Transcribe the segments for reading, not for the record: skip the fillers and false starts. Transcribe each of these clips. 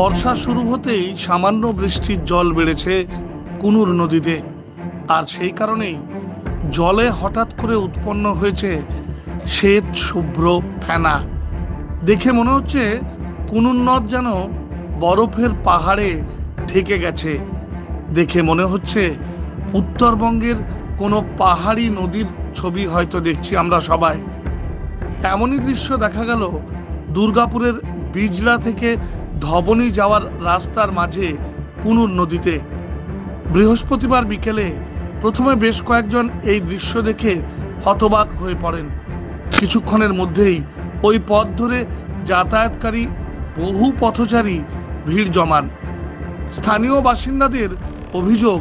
বর্ষা শুরু হতেই সামান্য বৃষ্টির জল বেড়েছে কুনুর নদীতে, আর সেই কারণেই জলে হঠাৎ করে উৎপন্ন হয়েছে শ্বেত শুভ্র ফেনা। দেখে মনে হচ্ছে কুনুর নদ যেন বরফের পাহাড়ে ঢেকে গেছে। দেখে মনে হচ্ছে উত্তরবঙ্গের কোনো পাহাড়ি নদীর ছবি হয়তো দেখছি আমরা সবাই। এমনই দৃশ্য দেখা গেল দুর্গাপুরের বিজলা থেকে ধবনী যাওয়ার রাস্তার মাঝে কুনুর নদীতে। বৃহস্পতিবার বিকেলে প্রথমে বেশ কয়েকজন এই দৃশ্য দেখে হতবাক হয়ে পড়েন। কিছুক্ষণের মধ্যেই ওই পথ ধরে যাতায়াতকারী বহু পথচারী ভিড় জমান। স্থানীয় বাসিন্দাদের অভিযোগ,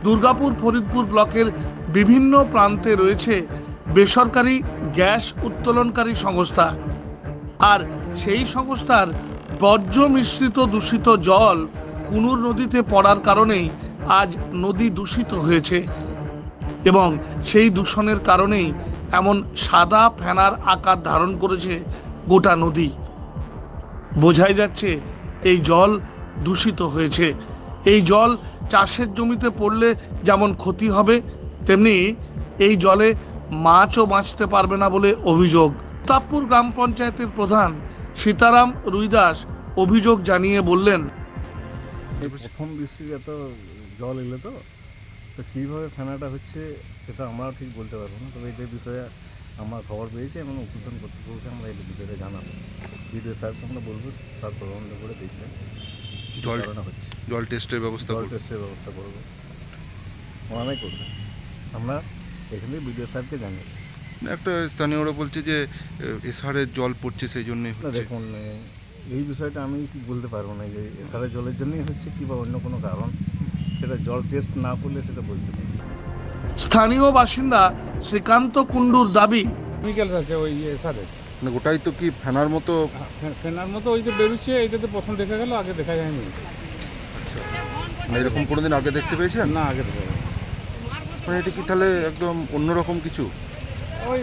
দুর্গাপুর ফরিদপুর ব্লকের বিভিন্ন প্রান্তে রয়েছে বেসরকারি গ্যাস উত্তোলনকারী সংস্থা, আর সেই সংস্থার বর্জ্য মিশ্রিত দূষিত জল কুনুর নদীতে পড়ার কারণেই আজ নদী দূষিত হয়েছে, এবং সেই দূষণের কারণেই এমন সাদা ফেনার আকার ধারণ করেছে গোটা নদী। বোঝাই যাচ্ছে এই জল দূষিত হয়েছে। এই জল চাষের জমিতে পড়লে যেমন ক্ষতি হবে, তেমনি এই জলে মাছও বাঁচতে পারবে না বলে অভিযোগ। প্রতাপপুর গ্রাম পঞ্চায়েতের প্রধান সীতারাম রুইদাস অভিযোগ জানিয়ে বললেন, প্রথম বৃষ্টির এত জল এলে তো কীভাবে ফেনাটা হচ্ছে সেটা আমরা ঠিক বলতে পারবো না। তবে এই বিষয়ে আমরা খবর পেয়েছি এবং উদ্বোধন কর্তৃপক্ষকে আমরা এই বিষয়টা জানাবো। বিডিও সাহেবকে আমরা বলবো, তার তদন্ত করে দেখবেন জল টেস্টের ব্যবস্থা করবো। ওনারাই করবেন, আমরা এখানে বিডিও সাহেবকে জানাই। একটা স্থানীয়রা বলছে যে এসআরের জল পড়ছে সেই জন্যই। দেখুন, এই বিষয়টা আমি কি বলতে পারবো না যে এসআরের জলের জন্যই হচ্ছে কি বা অন্য কোনো কারণ, সেটা জল টেস্ট না করলে সেটা বলতে পারবো। স্থানীয় বাসিন্দা শ্রীকান্ত কুণ্ডুর দাবি, কেমিক্যালস আছে ওই এসআরের, মানে ওটাই তো কি ফেনার মতো ওই যে বেরোচ্ছে, এইটাতে প্রথম দেখা গেল, আগে দেখা যায়নি। আচ্ছা, মানে এরকম কোনোদিন আগে দেখতে পেয়েছেন? না, আগে দেখা যায়নি। মানে এটা কি তাহলে একদম অন্যরকম কিছু? ওই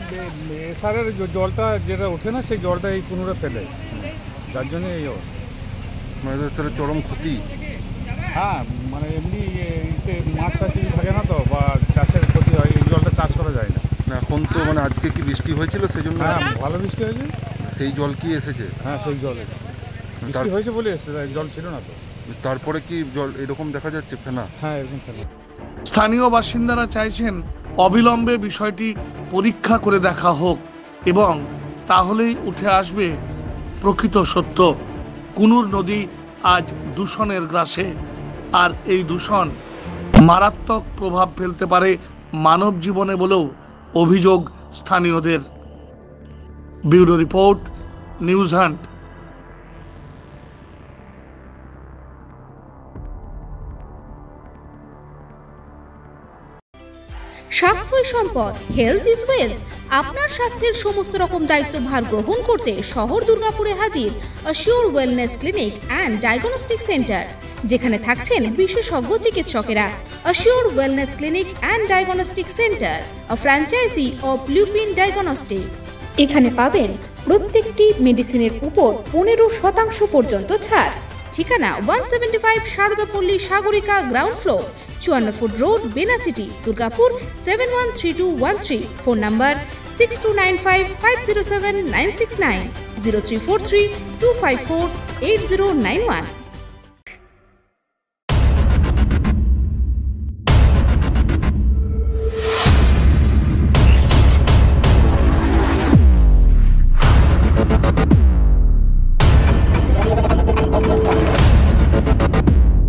এসআরের জলটা যেটা ওঠে না, সেই জলটা এই কুনুরে ফেলে, যার জন্য এই অবস্থা। মানে তাহলে চরম ক্ষতি। হ্যাঁ, মানে এমনি মাছ টাছ কিছু থাকে না তো, বা চাষের ক্ষতি হয়, এই জলটা চাষ করা যায় না। এখন তো মানে আজকে কি বৃষ্টি হয়েছিল সেই জন্য? হ্যাঁ, ভালো বৃষ্টি হয়েছে। সেই জল কি এসেছে? হ্যাঁ, সেই জল এসেছে, বৃষ্টি হয়েছে বলে এসেছে, জল ছিল না তো। তারপরে কি জল এরকম দেখা যাচ্ছে ফেনা? হ্যাঁ, এরকম ফেনা। স্থানীয় বাসিন্দারা চাইছেন অবিলম্বে বিষয়টি পরীক্ষা করে দেখা হোক, এবং তাহলেই উঠে আসবে প্রকৃত সত্য। কুনুর নদী আজ দূষণের গ্রাসে, আর এই দূষণ মারাত্মক প্রভাব ফেলতে পারে মানব জীবনে বলেও অভিযোগ স্থানীয়দের। Bureau report, news hunt. স্বাস্থ্যই সম্পদ, হেলথ ইজ ওয়েলথ। আপনার স্বাস্থ্যের সমস্ত রকম দায়িত্বভার গ্রহণ করতে শহর দুর্গাপুরে হাজির assure wellness clinic and diagnostic centre, যেখানে থাকছেন বিশেষজ্ঞ চিকিৎসকেরা। Assure wellness clinic and diagnostic centre, a franchise of Lupin diagnostic. এখানে পাবেন প্রত্যেকটি মেডিসিনের উপর 15% পর্যন্ত ছাড়। ঠিকানা 175 Saradapalli Sagarika, ground floor, 54 foot road, Benachity, Durgapur 713213। Phone number 6295507969, 034325480991।